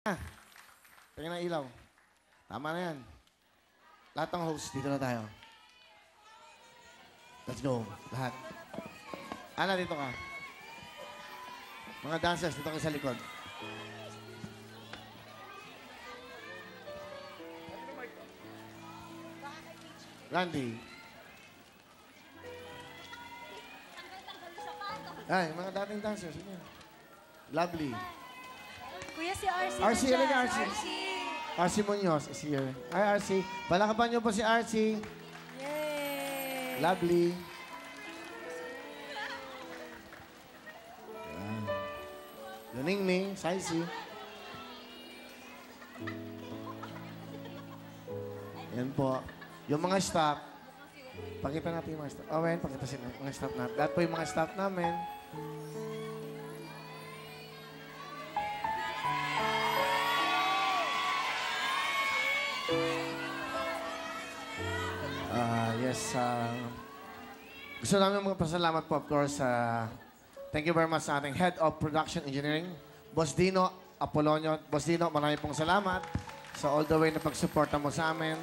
Tingnan ang ilaw. Tama na yan. Lahat ng host, dito na tayo. Let's go. Lahat. Ana, dito ka. Mga dancers, dito kayo sa likod. Randy. Ay, mga dating dancers. Ano yan? Lovely. Kuya, si RC RC, nandiyan. halika, RC. RC Munoz is here. Hi, RC. Palakapan niyo po si RC. Yay! Lovely. Luningning, Saisi. Yan po. Yung mga staff, pakita natin yung mga staff. Owen, pakita sila yung mga staff natin. Lahat po yung mga staff namin. Yes, gusto namin magpasalamat po, of course, thank you very much sa ating Head of Production Engineering, Boss Dino Apolonio. Boss Dino, marami pong salamat sa all the way na pag-suporta mo sa amin.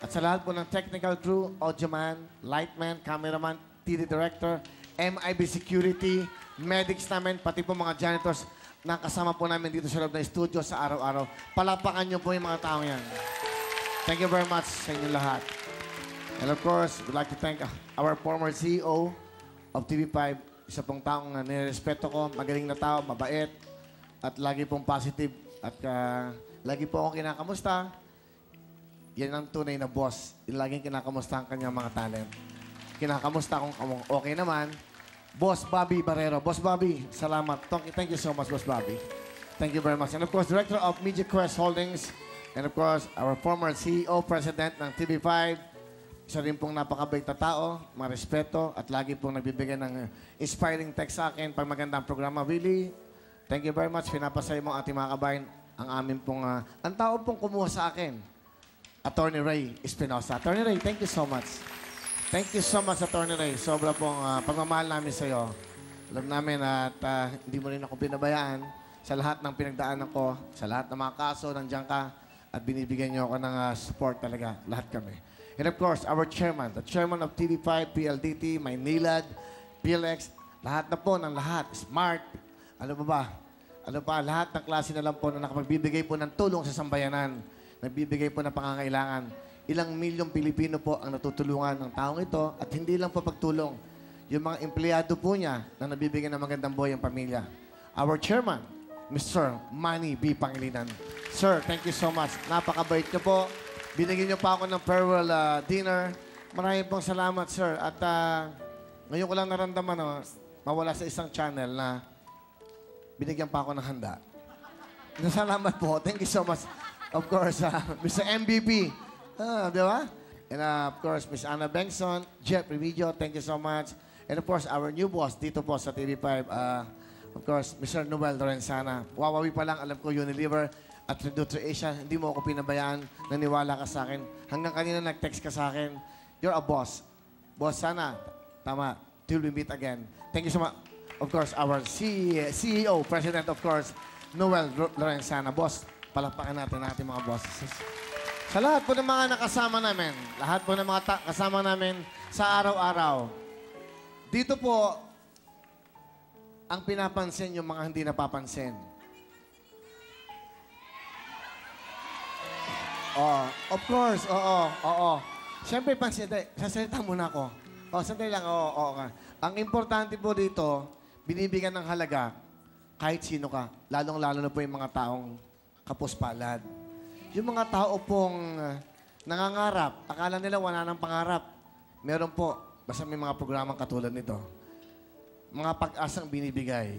At sa lahat po ng technical crew, audioman, lightman, cameraman, TV director, MIB security, medics namin, pati po mga janitors na kasama po namin dito sa loob ng studio sa araw-araw. Palapakan niyo po yung mga taong yan. Thank you very much sa inyo lahat. And of course, we'd like to thank our former CEO of TV5. Isa pong taong nirespeto ko, magaling na tao, mabait, at lagi pong positive. At lagi po akong kinakamusta. Yan ang tunay na boss. Yung laging kinakamusta ang kanyang mga talent. Kinakamusta kung okay naman. Boss Bobby Barrero. Boss Bobby, salamat. Thank you so much, Boss Bobby. Thank you very much. And of course, Director of Media Quest Holdings. And of course, our former CEO, President ng TV5. Isa rin pong napakabait na tao, marespeto, at lagi pong nagbibigay ng inspiring text sa akin pag magandang programa. Willie, thank you very much. Pinapasaya mo ating mga kabayan ang amin pong, ang tao pong kumuha sa akin. Attorney Ray Espinosa. Attorney Ray, thank you so much. Thank you so much, Attorney Ray. Sobra pong pagmamahal namin sa iyo. Alam namin at hindi mo rin ako pinabayaan sa lahat ng pinagdaanan ko, sa lahat ng mga kaso, nandiyan ka, at binibigyan niyo ako ng support talaga, lahat kami. And of course, our chairman, the chairman of TV5, PLDT, Maynilad, PLX, lahat na po ng lahat, smart, ano ba? Ano pa, lahat ng klase na lang po na nakapagbibigay po ng tulong sa sambayanan, nagbibigay po ng pangangailangan. Ilang milyong Pilipino po ang natutulungan ng taong ito at hindi lang po pagtulong. Yung mga empleyado po niya na nabibigyan ng magandang buhay ang pamilya. Our chairman, Mr. Manny B. Pangilinan. Sir, thank you so much. Napakabait niyo po. Binigyan niyo pa ako ng farewell dinner. Maraming pong salamat, sir. At ngayon ko lang naramdaman mawala sa isang channel na binigyan pa ako ng handa. Salamat po. Thank you so much. Of course, Mr. MVP. Di ba? And of course, Ms. Anna Bengson, Jeff Remigio, thank you so much. And of course, our new boss dito po sa TV5, of course, Mr. Noel Lorenzana. Wawawi pa lang, alam ko, Unilever at Nutrition, hindi mo ako pinabayaan, naniwala ka sa akin. Hanggang kanina nag-text ka sa akin, you're a boss. Boss, sana, tama, till we meet again. Thank you so much. Of course, our CEO, President, of course, Noel Lorenzana. Boss, palakpakan natin ating mga bosses. Sa lahat po ng mga nakasama namin, lahat po ng mga kasama namin sa araw-araw, dito po, ang pinapansin yung mga hindi napapansin. Oh, of course, oo. Siyempre, sasalita muna ako. Sandali lang, oo ka. Ang importante po dito, binibigyan ng halaga kahit sino ka. Lalong-lalo na po yung mga taong kapuspalad. Yung mga tao pong nangangarap, akala nila wala nang pangarap. Meron po, basta may mga programang katulad nito. Mga pag-asang binibigay.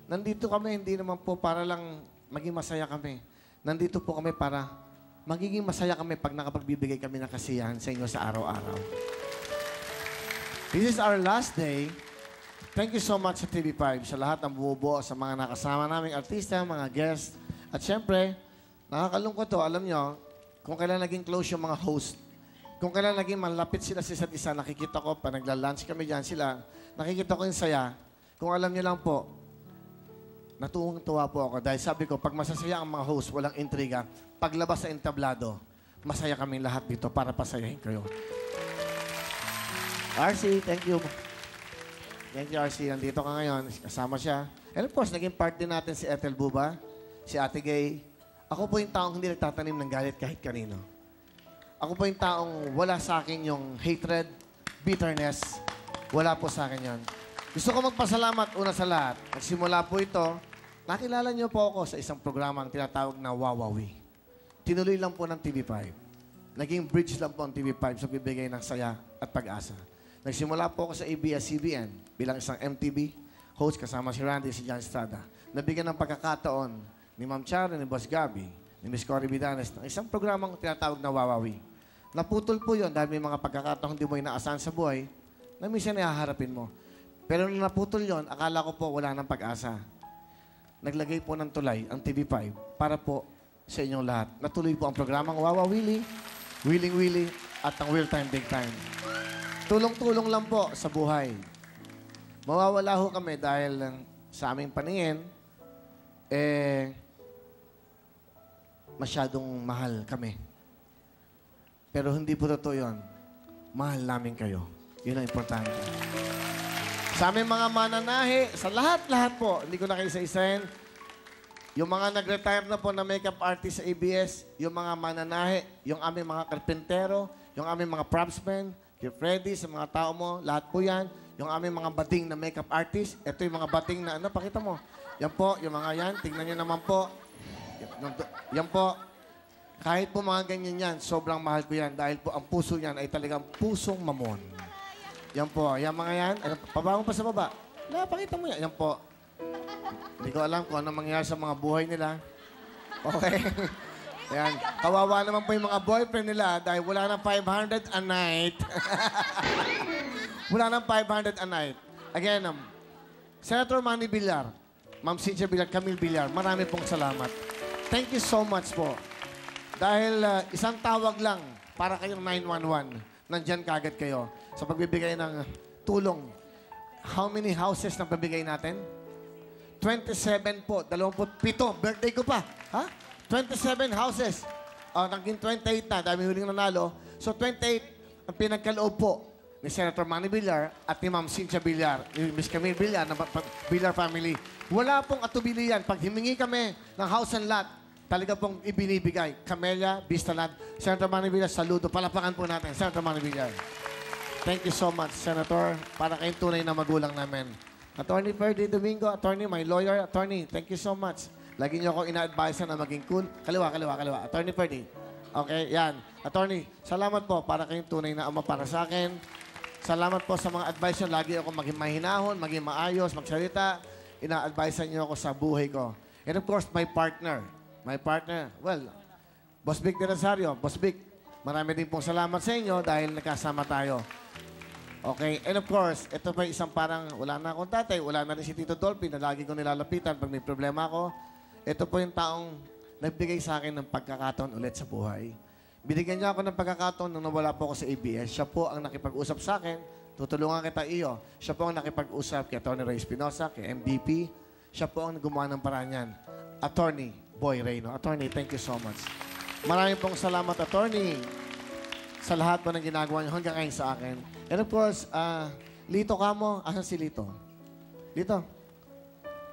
Nandito kami, hindi naman po para lang maging masaya kami. Nandito po kami para magiging masaya kami pag nakapagbibigay kami ng kasiyahan sa inyo sa araw-araw. This is our last day. Thank you so much sa TV5, sa lahat ng bumubuo, sa mga nakasama naming artista, mga guests. At syempre, nakakalungkot to, alam nyo, kung kailan naging close yung mga host, kung kailan naging malapit sila sa isa't isa, nakikita ko, pa nagla-lunch kami dyan sila, nakikita ko yung saya. Kung alam nyo lang po, Natuwang-tuwa po ako dahil sabi ko, pag masasaya ang mga host, walang intriga, paglabas sa entablado, masaya kaming lahat dito para pasayahin kayo. RC, thank you. Thank you, RC. Nandito ka ngayon. Kasama siya. And of course, naging part din natin si Ethel Buba, si Ate Gay. Ako po yung taong hindi nagtatanim ng galit kahit kanino. Ako po yung taong wala sa akin yung hatred, bitterness. Wala po sa akin yan. Gusto ko magpasalamat una sa lahat. Nagsimula po ito, nakilala niyo po ako sa isang programang tinatawag na Wawawi. Tinuloy lang po ng TV5. Naging bridge lang po ang TV5 sa bibigay ng saya at pag-asa. Nagsimula po ako sa ABS-CBN bilang isang MTV host kasama si Randy, si John Estrada. Nabigyan ng pagkakataon ni Ma'am Charo, ni Boss Gabby, ni Miss Cory Vidanes ng isang programang tinatawag na Wawawi. Naputol po yun dahil may mga pagkakataon hindi mo inaasahan sa buhay na minsan haharapin mo. Pero nung naputol yon, akala ko po wala ng pag-asa. Naglagay po ng tulay ang TV5 para po sa inyong lahat. Natuloy po ang programang Wawa Willie, Willing Willie, at ang Real Time Big Time. Tulong-tulong lang po sa buhay. Mawawala ho kami dahil sa aming paningin, masyadong mahal kami. Pero hindi po totoo yun. Mahal namin kayo. Yun ang importante. Sa aming mga mananahi, sa lahat-lahat po, hindi ko na kayo isa-isahin, yung mga nag-retire na po na makeup artist sa ABS, yung mga mananahi, yung aming mga karpentero, yung aming mga propsmen, kay Freddy, sa mga tao mo, lahat po yan, yung aming mga bating na makeup artist, ito yung mga bating na, ano, pakita mo. Yan po, yung mga yan, tignan nyo naman po. Yan po, kahit po mga ganyan yan, sobrang mahal ko yan dahil po ang puso yan ay talagang pusong mamon. Yan po. Yan mga yan. Ano, pabangon pa sa baba. Wala, pakita mo yan. Yan po. Hindi ko alam kung ano mangyayari sa mga buhay nila. Okay? Yan. Kawawa naman po yung mga boyfriend nila dahil wala nang 500 a night. Wala nang 500 a night. Again, Senator Manny Villar, Ma'am Cynthia Villar, Camille Villar, marami pong salamat. Thank you so much po. Dahil isang tawag lang para kayong 911. Nandyan kagad kayo sa pagbibigay ng tulong. How many houses na pabigay natin? 27 po. 27. Birthday ko pa. Ha? 27 houses. Naging 28 na. Dami huling nanalo. So, 28 ang pinagkaloob po ni Senator Manny Villar at ni Ma'am Cynthia Villar, ni Miss Camille Villar, ng Villar family. Wala pong atubili yan. Pag himingi kami ng house and lot, talaga pong ibinibigay. Camellia, Vistaland, Senator Manny Villar, saludo. Palapakan po natin, Senator Manny Villar. Thank you so much, Senator. Para kayong tunay na magulang namin. Attorney Ferdy Domingo, attorney, my lawyer, attorney, thank you so much. Lagi niyo ako ina-advise na maging cool. Kaliwa. Attorney Ferdy. Okay, yan. Attorney, salamat po para kayong tunay na ama para sa akin. Salamat po sa mga advice niyo. Lagi ako maging mahinahon, maging maayos, magsalita. Ina-advise niyo ako sa buhay ko. And of course, my partner, well, Boss Vic de Rosario. Boss Vic, marami din pong salamat sa inyo dahil nakasama tayo. Okay, and of course, ito pa isang parang wala na akong tatay, wala na rin si Tito Dolphy na lagi ko nilalapitan pag may problema ako. Ito po yung taong nagbigay sa akin ng pagkakataon ulit sa buhay. Binigyan niya ako ng pagkakataon nung nawala po ako sa ABS. Siya po ang nakipag-usap sa akin. Tutulungan kita iyo. Siya po ang nakipag-usap kay Atty. Ray Espinosa, kay MVP. Siya po ang gumawa ng paraan yan. Attorney Boy Reyno. Attorney, thank you so much. Maraming pong salamat, Attorney, sa lahat po ng ginagawa niyo hanggang ngayon sa akin. And of course, Lito Kamo. Asan si Lito? Lito.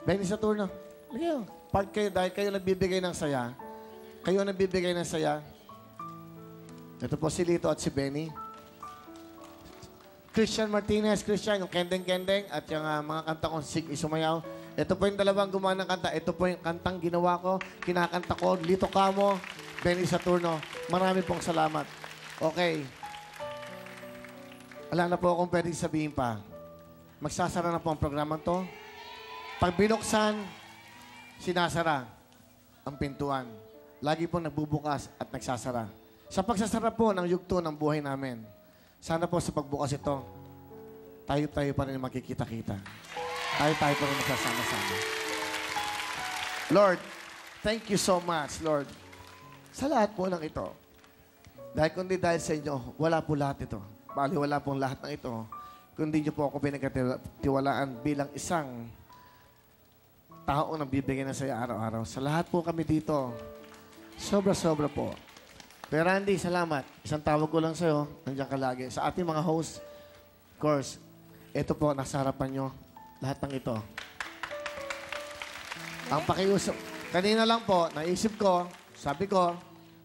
Benny Saturno. Kayo. Part kayo dahil kayo nagbibigay ng saya. Kayo nagbibigay ng saya. Ito po si Lito at si Benny. Christian Martinez. Christian, yung Kendeng-Kendeng at yung mga kanta kong Sig Isumayaw. Ito po yung dalawang gumawa ng kanta. Ito po yung kantang ginawa ko. Kinakanta ko. Lito Kamo, Benny Saturno. Marami pong salamat. Okay. Wala na po akong pwedeng sabihin pa. Magsasara na po ang programang to. Pag binuksan, sinasara ang pintuan. Lagi po nagbubukas at nagsasara. Sa pagsasara po ng yugto ng buhay namin, sana po sa pagbukas ito, tayo pa rin makikita-kita. Tayo pa rin magsasama-sama. Lord, thank you so much, Lord, sa lahat po ng ito. Dahil sa inyo, wala po lahat ito. Bali, wala pong lahat ng ito. Kundi niyo po ako pinagkatiwalaan bilang isang taong nagbibigay ng saya araw-araw. Sa lahat po kami dito, sobra-sobra po. Pero Randy, salamat. Isang tawag ko lang sa'yo, nandiyan ka lagi. Sa ating mga host, of course, ito po, nasa harapan nyo, lahat ng ito. Ang pakiusap, kanina lang po, naisip ko, sabi ko,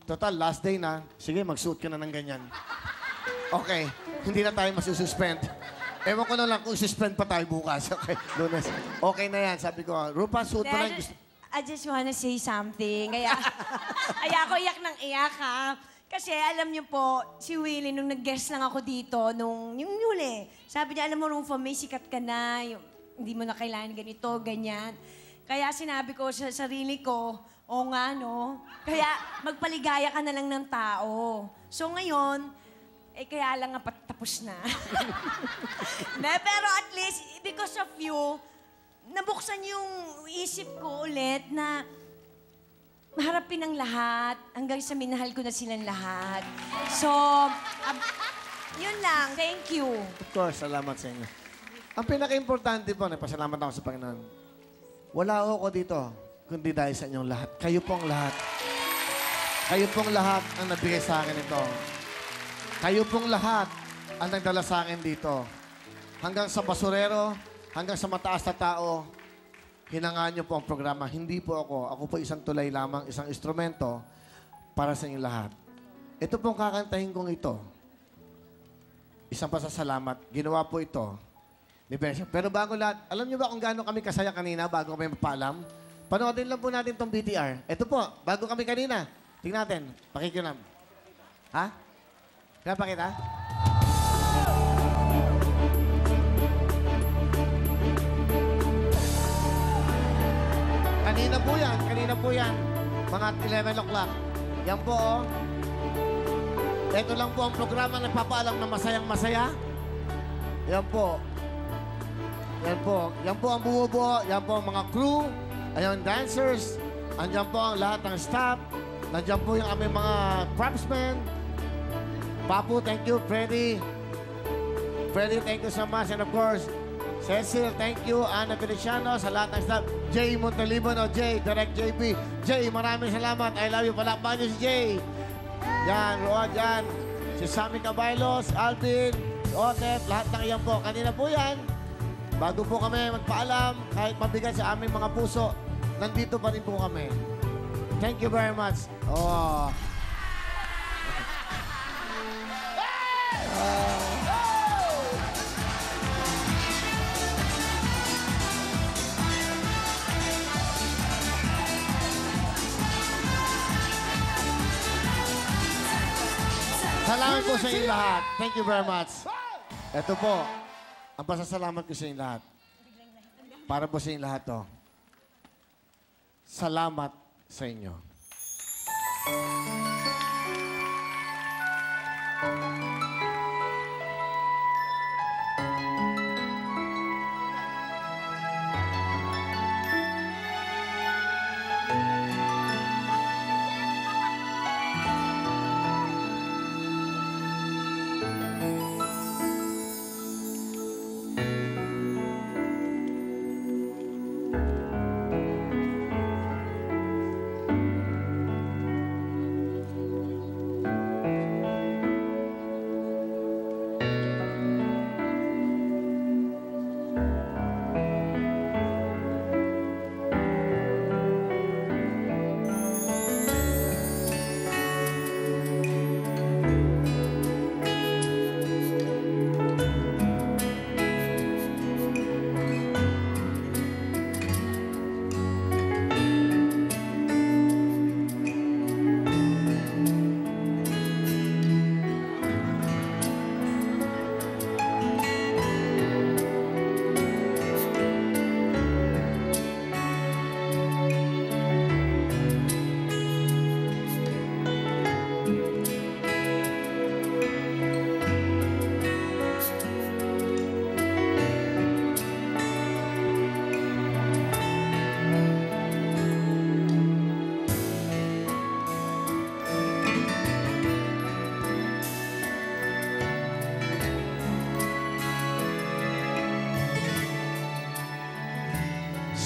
total, last day na, sige, mag-suit ka na ng ganyan. Okay, hindi na tayo masususpend. Ewan ko na lang kung suspend pa tayo bukas. Okay, Lunes. Okay na yan. Sabi ko, Rupa, suot mo lang. I just wanna say something. Kaya ako iyak ng iyak, ha? Kasi alam niyo po, si Willie, nung nag-guest lang ako dito, yung huli, sabi niya, alam mo, Rufa, may sikat ka na. Hindi mo na kailangan ganito, ganyan. Kaya sinabi ko sa sarili ko, oo nga, no? Kaya magpaligaya ka na lang ng tao. So ngayon, kaya lang nga tapos na. Pero at least, because of you, nabuksan yung isip ko ulit na maharapin ang lahat hanggang sa minahal ko na silang lahat. So, yun lang. Thank you. Of course, salamat sa inyo. Ang pinaka-importante po, nagpasalamat ako sa Panginoon. Wala ako dito, kundi dahil sa inyong lahat. Kayo pong lahat. Kayo pong lahat ang nabigay sa akin ito. Kayo pong lahat ang nagdala sa akin dito. Hanggang sa basurero, hanggang sa mataas na tao, hinangaan niyo po ang programa. Hindi po ako. Ako po isang tulay lamang, isang instrumento para sa inyong lahat. Ito pong kakantahin kong ito. Isang pasasalamat. Ginawa po ito ni Benson. Pero bago lahat, alam niyo ba kung gaano kami kasaya kanina bago kami mapaalam? Panoodin lang po natin itong BTR. Ito po, bago kami kanina. Tingnan natin. Pakikinam. Ha? Pinapakita? Kanina po yan. Mga 11 o'clock. Yan po, oh. Ito lang po ang programa na nagpapaalam na masayang masaya. Yan po. Yan po. Yan po ang bumubuo. Yan po ang mga crew. Ayan, dancers. Andiyan po ang lahat ng staff. Nandiyan po yung aming mga propsmen. Papu, thank you. Freddy, thank you so much. And of course, Cecil, thank you. Ana Feliciano, sa lahat ng staff. Jay Montalibon o Jay, Direct JB. Jay, maraming salamat. I love you. Palakpakan niyo si Jay. Yan, Road, yan. Si Sammy Cabailos, Alvin, si Otep, lahat ng iyan po. Kanina po yan. Bago po kami magpaalam, kahit mabigat sa aming mga puso, nandito pa rin po kami. Thank you very much. Oh. Salamat po sa inyo lahat. Thank you very much. Ito po, ang pasasalamat ko sa inyo lahat. Para po sa inyo lahat to. Salamat sa inyo.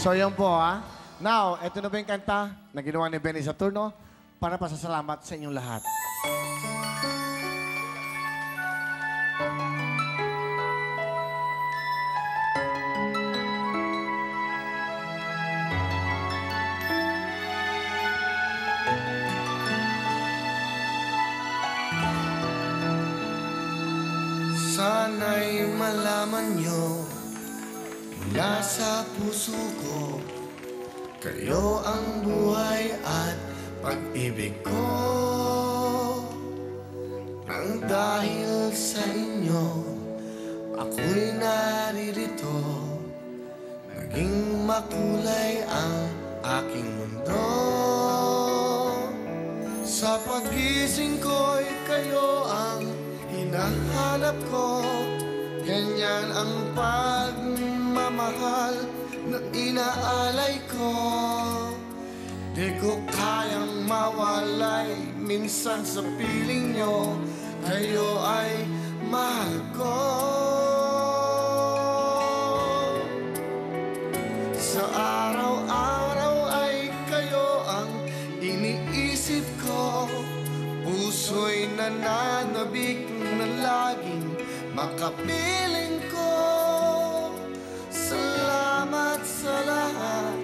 So yun po ha. Now, eto na ba yung kanta na ginawa ni Benny Saturno para pasasalamat sa inyong lahat. Sana'y malaman nyo mula sa puso ko, kayo ang buhay at pag-ibig ko. Nang dahil sa inyo, ako'y naririto, naging makulay ang aking mundo. Sa pagising ko'y kayo ang hinahanap ko, ganyan ang pagmamahal na inaalay ko. Di ko kayang mawalay minsan sa piling nyo, kayo ay mahal ko. Sa araw-araw ay kayo ang iniisip ko, puso'y nananabik na laging makapiling ko. Salamat sa lahat,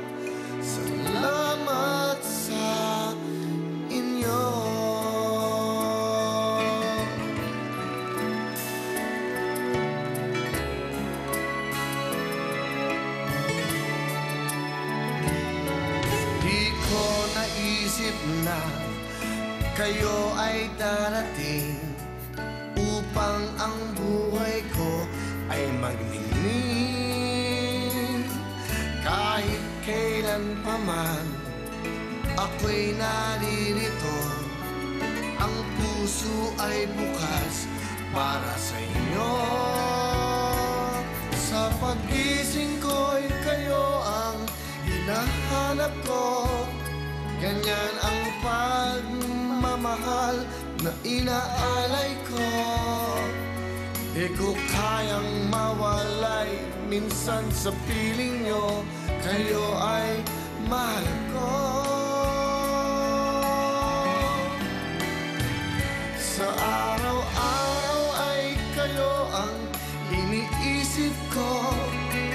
salamat sa inyo. Di ko naisip na kayo ay darating upang ang buhay ko ay magningning. Kahit kailan pa man ako'y naririto, ang puso ay bukas para sa inyo. Sa pagising ko'y kayo ang hinahanap ko, ganyan ang pagmamahal na inaalay ko. Di ko kayang mawalay minsan sa piling nyo, kayo ay mahal ko. Sa araw-araw ay kayo ang iniisip ko,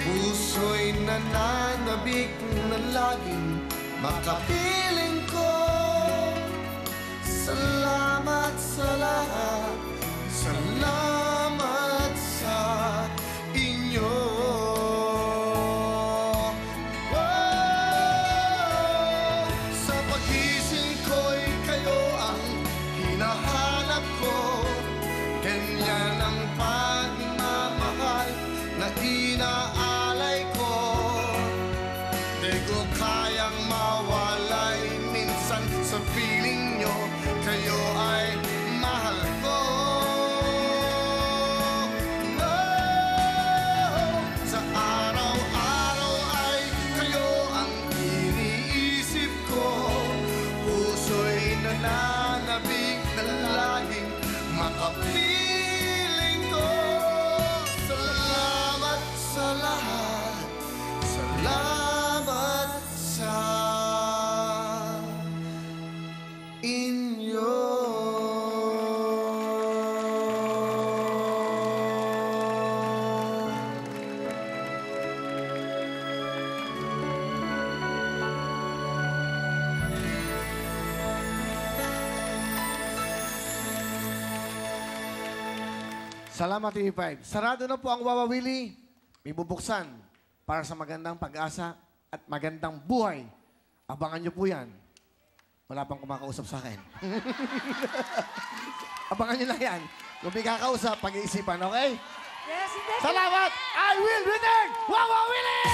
puso'y nananabik na laging makapiling ko. Salamat sa lahat, salamat sa inyo. Oh, sa pagising ko'y kayo ang hinahanap ko, ganyan ang pagmamahal na inaalay ko. Di ko kayang mawalay minsan sa piling nyo, kayo ay mahal ko. Oh, sa araw-araw ay kayo ang iniisip ko, puso'y nananabik na laging makapiling ko. Salamat sa lahat, salamat sa inyo. Salamat, TV5. Sarado na po ang Wawa Willie. May bubuksan para sa magandang pag-asa at magandang buhay. Abangan nyo po yan. Wala pang kumakausap sa akin. Abangan nyo lang yan. Kung may kakausap, pag-iisipan, okay? Yes, Salamat! I will return! Wawa Willie!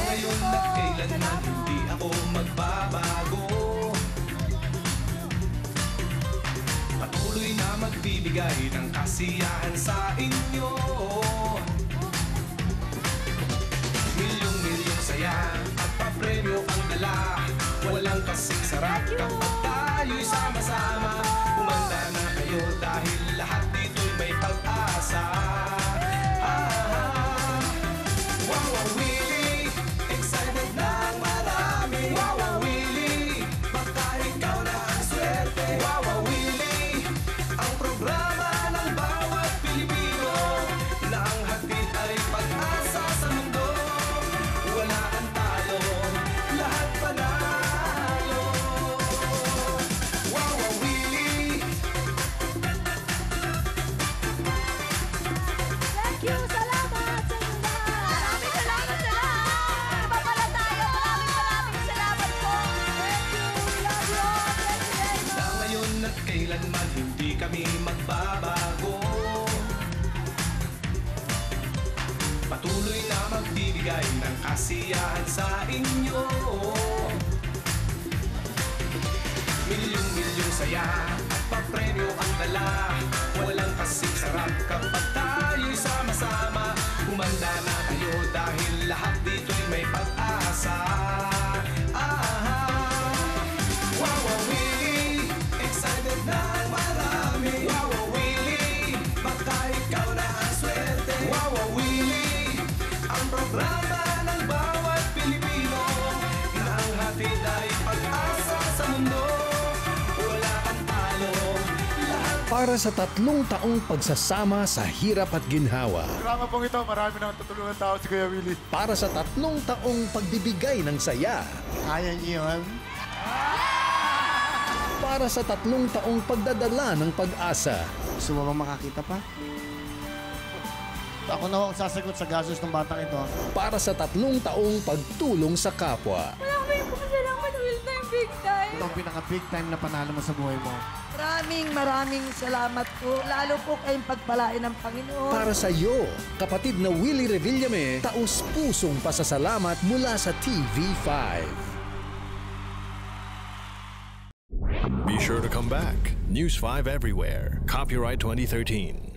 Ngayon at kailanman hindi ako magbabago, patuloy na magbibigay ng kasiyahan sa inyo. Milyong kailanman hindi kami magbabago. Patuloy na magbibigay ng kasiyahan sa inyo. Milyong-milyong saya at papremyo ang dala. Walang kasing sarap kapag tayo'y sama-sama. Humanda na kayo dahil lahat dito'y may pag-asa. Wawa Willie, excited na ang marami. Wawa Willie, baka ikaw na ang swerte. Wawa Willie, ang programa ng bawat Pilipino na ang hatid ay pag-asa sa mundo. Wala kang talo. Para sa 3 taong pagsasama sa hirap at ginhawa. Programa pong ito, marami nang tutulungan tao si Kuya Willie. Para sa 3 taong pagbibigay ng saya. Kaya niyo yun? Para sa 3 taong pagdadala ng pag-asa. Gusto mo bang makakita pa? Ako na ang sasagot sa gastos ng batang ito. Para sa 3 taong pagtulong sa kapwa. Maraming salamat, Will Time Big Time. Ito ang pinaka-big time na panalo mo sa buhay mo. Maraming salamat po. Lalo po kayong pagpalain ng Panginoon. Para sa iyo, kapatid na Willie Revillame, taus-pusong pasasalamat mula sa TV5. Be sure to come back. News 5 everywhere. Copyright 2013.